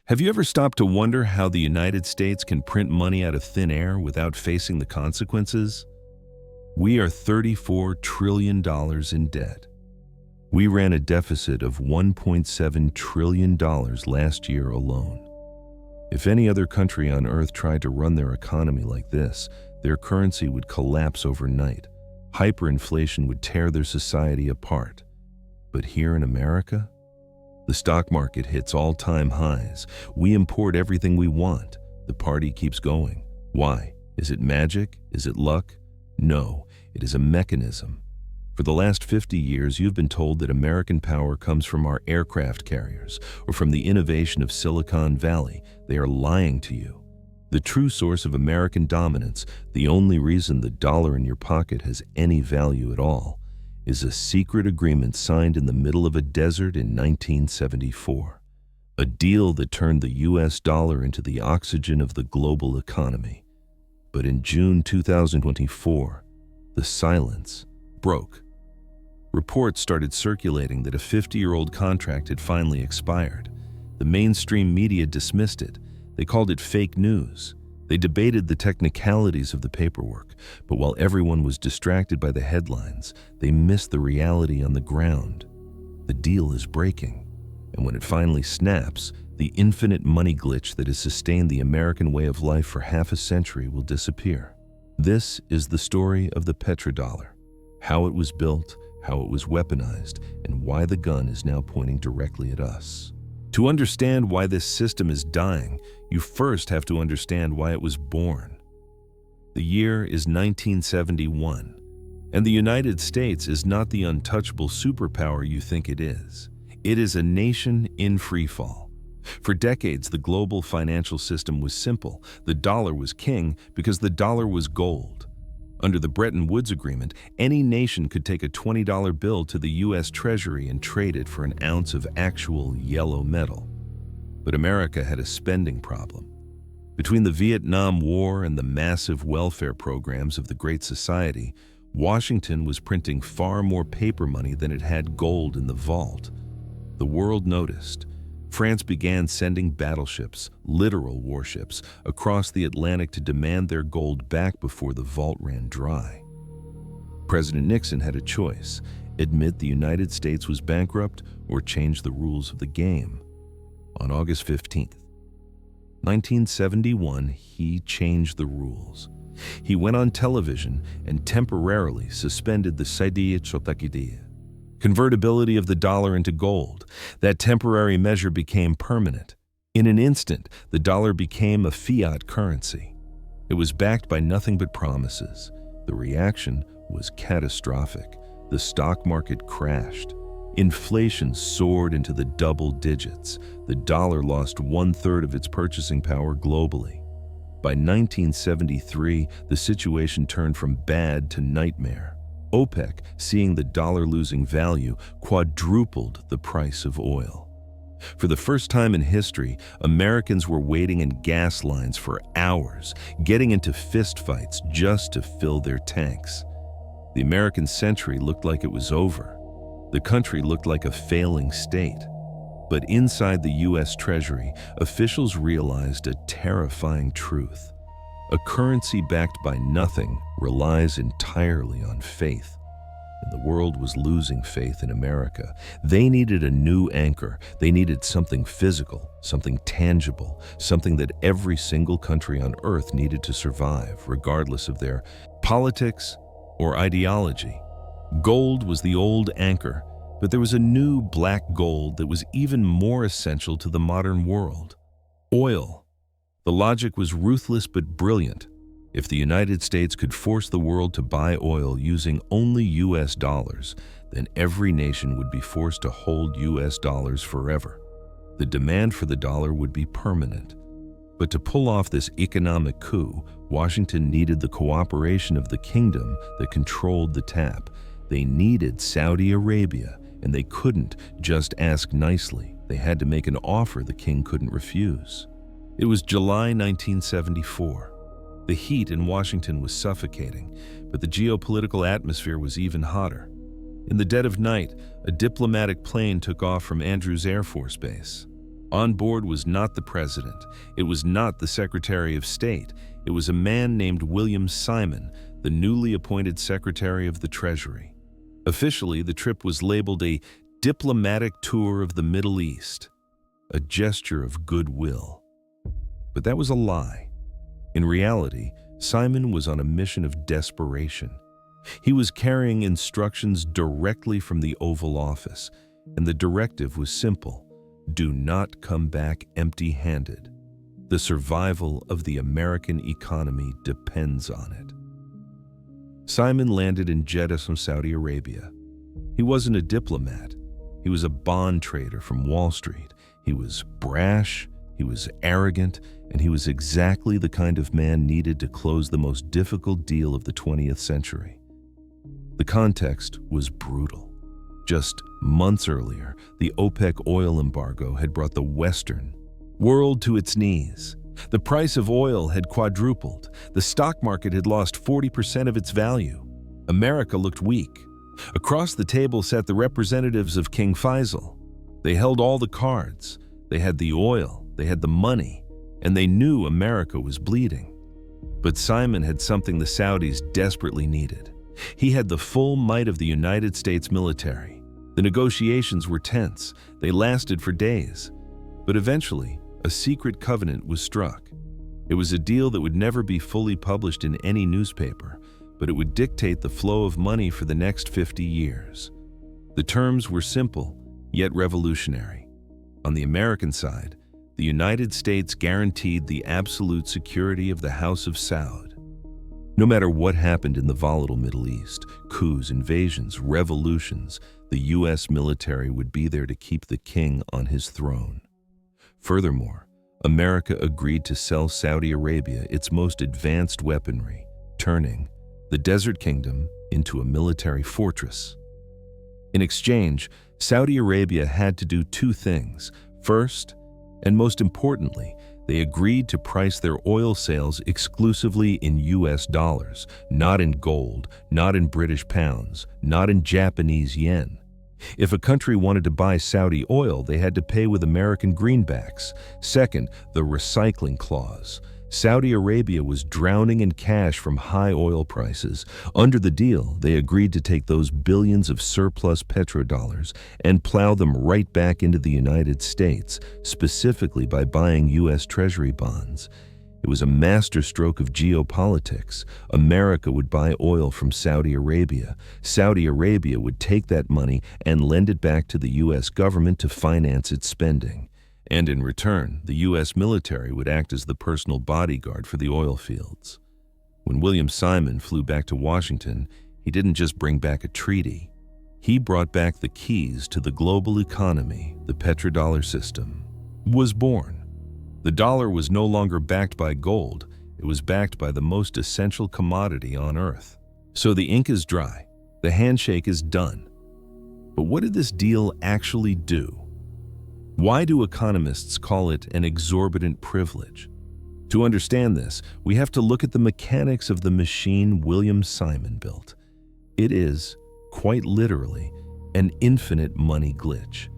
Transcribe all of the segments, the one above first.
Have you ever stopped to wonder how the United States can print money out of thin air without facing the consequences? We are $34 trillion in debt. We ran a deficit of $1.7 trillion last year alone. If any other country on earth tried to run their economy like this, their currency would collapse overnight. Hyperinflation would tear their society apart. But here in America, the stock market hits all-time highs. We import everything we want. The party keeps going. Why? Is it magic? Is it luck? No, it is a mechanism. For the last 50 years, you've been told that American power comes from our aircraft carriers or from the innovation of Silicon Valley. They are lying to you. The true source of American dominance, the only reason the dollar in your pocket has any value at all, is a secret agreement signed in the middle of a desert in 1974. A deal that turned the US dollar into the oxygen of the global economy. But in June 2024, the silence broke. Reports started circulating that a 50-year-old contract had finally expired. The mainstream media dismissed it. They called it fake news. They debated the technicalities of the paperwork, but while everyone was distracted by the headlines, they missed the reality on the ground. The deal is breaking, and when it finally snaps, the infinite money glitch that has sustained the American way of life for half a century will disappear. This is the story of the petrodollar, how it was built, how it was weaponized, and why the gun is now pointing directly at us. To understand why this system is dying, you first have to understand why it was born. The year is 1971, and the United States is not the untouchable superpower you think it is. It is a nation in freefall. For decades, the global financial system was simple. The dollar was king because the dollar was gold. Under the Bretton Woods Agreement, any nation could take a $20 bill to the U.S. Treasury and trade it for an ounce of actual yellow metal. But America had a spending problem. Between the Vietnam War and the massive welfare programs of the Great Society, Washington was printing far more paper money than it had gold in the vault. The world noticed. France began sending battleships, literal warships, across the Atlantic to demand their gold back before the vault ran dry. President Nixon had a choice: admit the United States was bankrupt or change the rules of the game. On August 15th, 1971, he changed the rules. He went on television and temporarily suspended the geopolitical convertibility of the dollar into gold. That temporary measure became permanent. In an instant, the dollar became a fiat currency. It was backed by nothing but promises. The reaction was catastrophic. The stock market crashed. Inflation soared into the double digits. The dollar lost 1/3 of its purchasing power globally. By 1973, the situation turned from bad to nightmare. OPEC, seeing the dollar losing value, quadrupled the price of oil. For the first time in history, Americans were waiting in gas lines for hours, getting into fistfights just to fill their tanks. The American century looked like it was over. The country looked like a failing state. But inside the U.S. Treasury, officials realized a terrifying truth. A currency backed by nothing relies entirely on faith. And the world was losing faith in America. They needed a new anchor. They needed something physical, something tangible, something that every single country on earth needed to survive, regardless of their politics or ideology. Gold was the old anchor, but there was a new black gold that was even more essential to the modern world: oil. The logic was ruthless but brilliant. If the United States could force the world to buy oil using only US dollars, then every nation would be forced to hold US dollars forever. The demand for the dollar would be permanent. But to pull off this economic coup, Washington needed the cooperation of the kingdom that controlled the tap. They needed Saudi Arabia, and they couldn't just ask nicely. They had to make an offer the king couldn't refuse. It was July 1974. The heat in Washington was suffocating, but the geopolitical atmosphere was even hotter. In the dead of night, a diplomatic plane took off from Andrews Air Force Base. On board was not the president. It was not the Secretary of State. It was a man named William Simon, the newly appointed Secretary of the Treasury. Officially, the trip was labeled a diplomatic tour of the Middle East, a gesture of goodwill. But that was a lie. In reality, Simon was on a mission of desperation. He was carrying instructions directly from the Oval Office, and the directive was simple: do not come back empty-handed. The survival of the American economy depends on it. Simon landed in Jeddah from Saudi Arabia. He wasn't a diplomat. He was a bond trader from Wall Street. He was brash, he was arrogant, and he was exactly the kind of man needed to close the most difficult deal of the 20th century. The context was brutal. Just months earlier, the OPEC oil embargo had brought the Western world to its knees. The price of oil had quadrupled. The stock market had lost 40% of its value. America looked weak. Across the table sat the representatives of King Faisal. They held all the cards. They had the oil, they had the money, and they knew America was bleeding. But Simon had something the Saudis desperately needed. He had the full might of the United States military. The negotiations were tense. They lasted for days. But eventually, a secret covenant was struck. It was a deal that would never be fully published in any newspaper, but it would dictate the flow of money for the next 50 years. The terms were simple, yet revolutionary. On the American side, the United States guaranteed the absolute security of the House of Saud. No matter what happened in the volatile Middle East, coups, invasions, revolutions, the U.S. military would be there to keep the king on his throne. Furthermore, America agreed to sell Saudi Arabia its most advanced weaponry, turning the Desert Kingdom into a military fortress. In exchange, Saudi Arabia had to do two things. First, and most importantly, they agreed to price their oil sales exclusively in US dollars, not in gold, not in British pounds, not in Japanese yen. If a country wanted to buy Saudi oil, they had to pay with American greenbacks. Second, the recycling clause. Saudi Arabia was drowning in cash from high oil prices. Under the deal, they agreed to take those billions of surplus petrodollars and plow them right back into the United States, specifically by buying U.S. Treasury bonds. It was a masterstroke of geopolitics. America would buy oil from Saudi Arabia. Saudi Arabia would take that money and lend it back to the U.S. government to finance its spending. And in return, the U.S. military would act as the personal bodyguard for the oil fields. When William Simon flew back to Washington, he didn't just bring back a treaty. He brought back the keys to the global economy. The petrodollar system was born. The dollar was no longer backed by gold. It was backed by the most essential commodity on earth. So the ink is dry. The handshake is done. But what did this deal actually do? Why do economists call it an exorbitant privilege? To understand this, we have to look at the mechanics of the machine William Simon built. It is, quite literally, an infinite money glitch.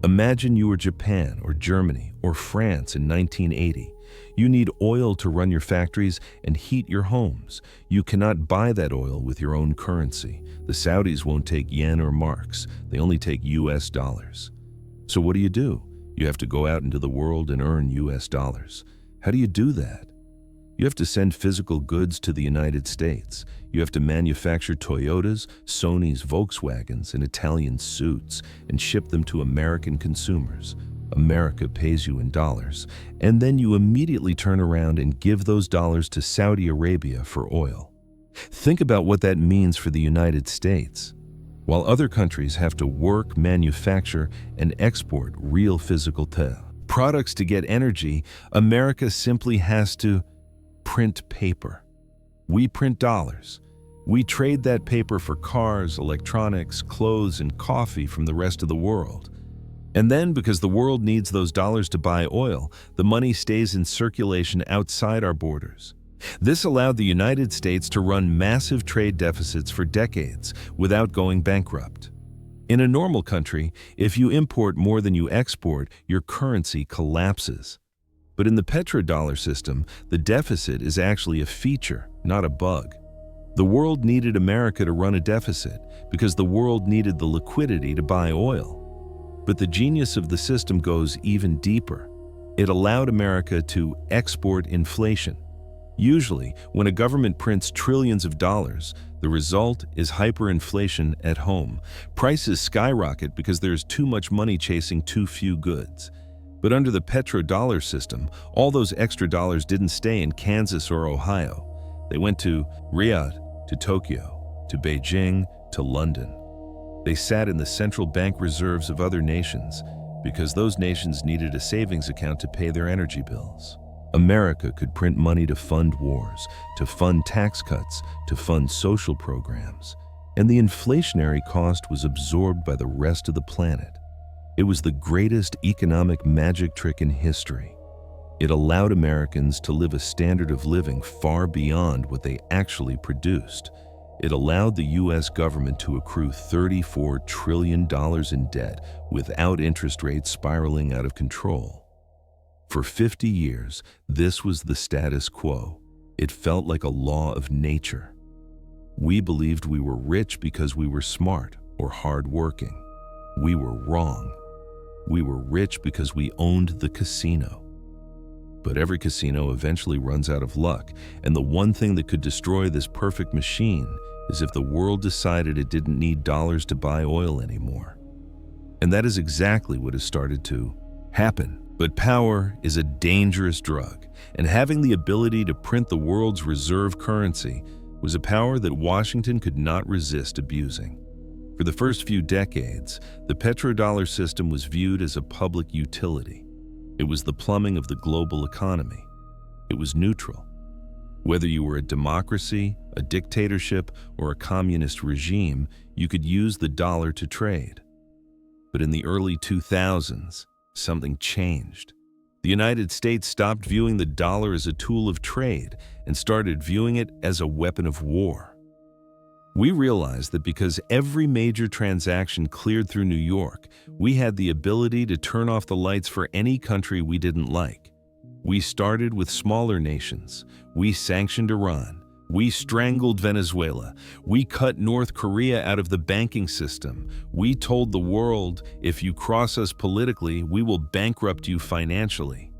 Imagine you were Japan or Germany or France in 1980. You need oil to run your factories and heat your homes. You cannot buy that oil with your own currency. The Saudis won't take yen or marks. They only take US dollars. So what do? You have to go out into the world and earn US dollars. How do you do that? You have to send physical goods to the United States. You have to manufacture Toyotas, Sonys, Volkswagens, and Italian suits and ship them to American consumers. America pays you in dollars, and then you immediately turn around and give those dollars to Saudi Arabia for oil. Think about what that means for the United States. While other countries have to work, manufacture, and export real physical products to get energy, America simply has to print paper. We print dollars. We trade that paper for cars, electronics, clothes, and coffee from the rest of the world. And then, because the world needs those dollars to buy oil, the money stays in circulation outside our borders. This allowed the United States to run massive trade deficits for decades without going bankrupt. In a normal country, if you import more than you export, your currency collapses. But in the petrodollar system, the deficit is actually a feature, not a bug. The world needed America to run a deficit because the world needed the liquidity to buy oil. But the genius of the system goes even deeper. It allowed America to export inflation. Usually, when a government prints trillions of dollars, the result is hyperinflation at home. Prices skyrocket because there's too much money chasing too few goods. But under the petrodollar system, all those extra dollars didn't stay in Kansas or Ohio. They went to Riyadh, to Tokyo, to Beijing, to London. They sat in the central bank reserves of other nations because those nations needed a savings account to pay their energy bills. America could print money to fund wars, to fund tax cuts, to fund social programs, and the inflationary cost was absorbed by the rest of the planet. It was the greatest economic magic trick in history. It allowed Americans to live a standard of living far beyond what they actually produced. It allowed the U.S. government to accrue $34 trillion in debt without interest rates spiraling out of control. For 50 years, this was the status quo. It felt like a law of nature. We believed we were rich because we were smart or hardworking. We were wrong. We were rich because we owned the casino. But every casino eventually runs out of luck, and the one thing that could destroy this perfect machine is if the world decided it didn't need dollars to buy oil anymore. And that is exactly what has started to happen. But power is a dangerous drug, and having the ability to print the world's reserve currency was a power that Washington could not resist abusing. For the first few decades, the petrodollar system was viewed as a public utility. It was the plumbing of the global economy. It was neutral. Whether you were a democracy, a dictatorship, or a communist regime, you could use the dollar to trade. But in the early 2000s, something changed. The United States stopped viewing the dollar as a tool of trade and started viewing it as a weapon of war. We realized that because every major transaction cleared through New York, we had the ability to turn off the lights for any country we didn't like. We started with smaller nations. We sanctioned Iran. We strangled Venezuela. We cut North Korea out of the banking system. We told the world, if you cross us politically, we will bankrupt you financially.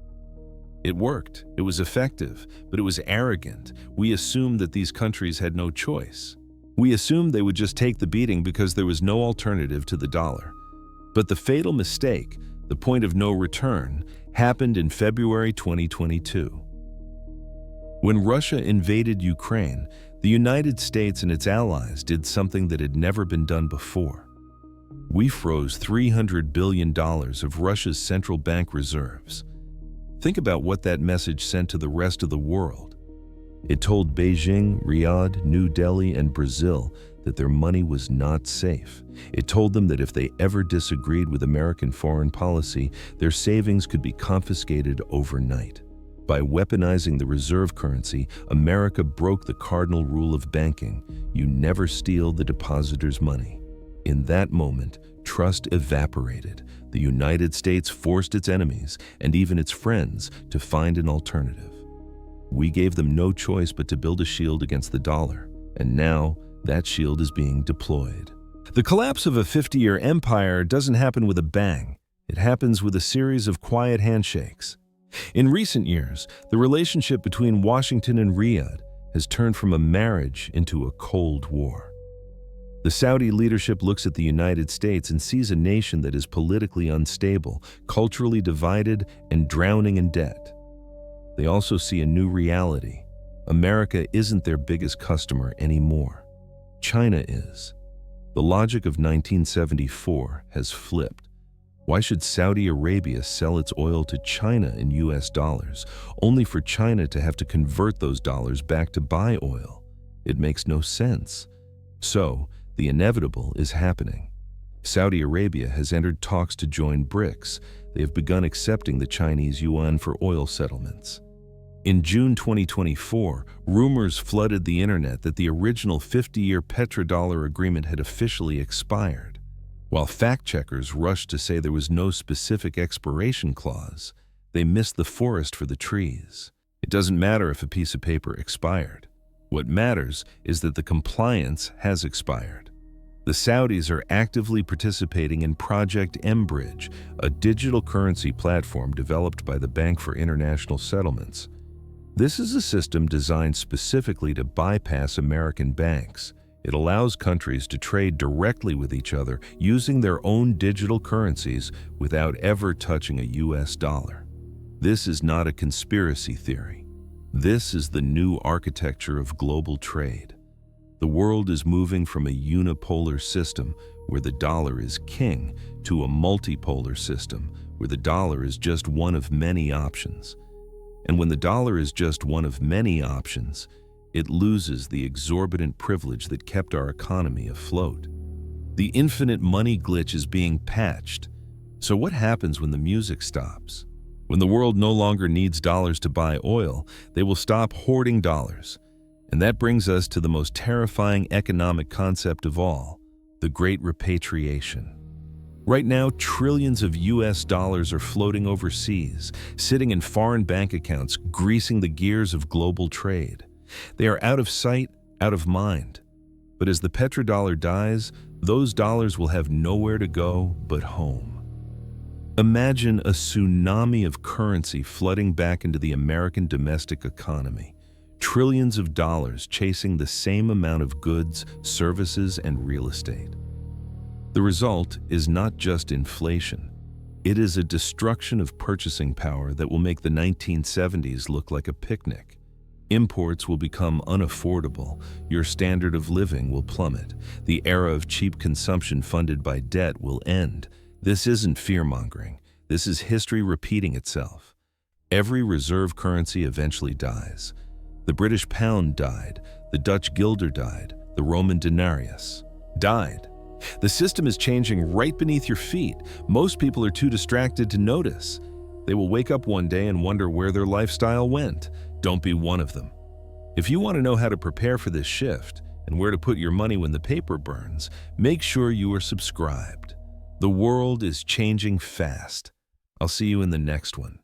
It worked. It was effective, but it was arrogant. We assumed that these countries had no choice. We assumed they would just take the beating because there was no alternative to the dollar. But the fatal mistake, the point of no return, happened in February 2022. When Russia invaded Ukraine, the United States and its allies did something that had never been done before. We froze $300 billion of Russia's central bank reserves. Think about what that message sent to the rest of the world. It told Beijing, Riyadh, New Delhi, and Brazil that their money was not safe. It told them that if they ever disagreed with American foreign policy, their savings could be confiscated overnight. By weaponizing the reserve currency, America broke the cardinal rule of banking: you never steal the depositor's money. In that moment, trust evaporated. The United States forced its enemies, and even its friends, to find an alternative. We gave them no choice but to build a shield against the dollar, and now that shield is being deployed. The collapse of a 50-year empire doesn't happen with a bang. It happens with a series of quiet handshakes. In recent years, the relationship between Washington and Riyadh has turned from a marriage into a Cold War. The Saudi leadership looks at the United States and sees a nation that is politically unstable, culturally divided, and drowning in debt. They also see a new reality. America isn't their biggest customer anymore. China is. The logic of 1974 has flipped. Why should Saudi Arabia sell its oil to China in US dollars, only for China to have to convert those dollars back to buy oil? It makes no sense. So, the inevitable is happening. Saudi Arabia has entered talks to join BRICS. They have begun accepting the Chinese yuan for oil settlements. In June 2024, rumors flooded the internet that the original 50-year petrodollar agreement had officially expired. While fact-checkers rushed to say there was no specific expiration clause, they missed the forest for the trees. It doesn't matter if a piece of paper expired. What matters is that the compliance has expired. The Saudis are actively participating in Project mBridge, a digital currency platform developed by the Bank for International Settlements. This is a system designed specifically to bypass American banks. It allows countries to trade directly with each other using their own digital currencies without ever touching a US dollar. This is not a conspiracy theory. This is the new architecture of global trade. The world is moving from a unipolar system where the dollar is king to a multipolar system where the dollar is just one of many options. And when the dollar is just one of many options, it loses the exorbitant privilege that kept our economy afloat. The infinite money glitch is being patched. So what happens when the music stops? When the world no longer needs dollars to buy oil, they will stop hoarding dollars. And that brings us to the most terrifying economic concept of all, the great repatriation. Right now, trillions of US dollars are floating overseas, sitting in foreign bank accounts, greasing the gears of global trade. They are out of sight, out of mind. But as the petrodollar dies, those dollars will have nowhere to go but home. Imagine a tsunami of currency flooding back into the American domestic economy. Trillions of dollars chasing the same amount of goods, services, and real estate. The result is not just inflation. It is a destruction of purchasing power that will make the 1970s look like a picnic. Imports will become unaffordable. Your standard of living will plummet. The era of cheap consumption funded by debt will end. This isn't fear-mongering. This is history repeating itself. Every reserve currency eventually dies. The British pound died, the Dutch guilder died, the Roman denarius died. The system is changing right beneath your feet. Most people are too distracted to notice. They will wake up one day and wonder where their lifestyle went. Don't be one of them. If you want to know how to prepare for this shift and where to put your money when the paper burns, make sure you are subscribed. The world is changing fast. I'll see you in the next one.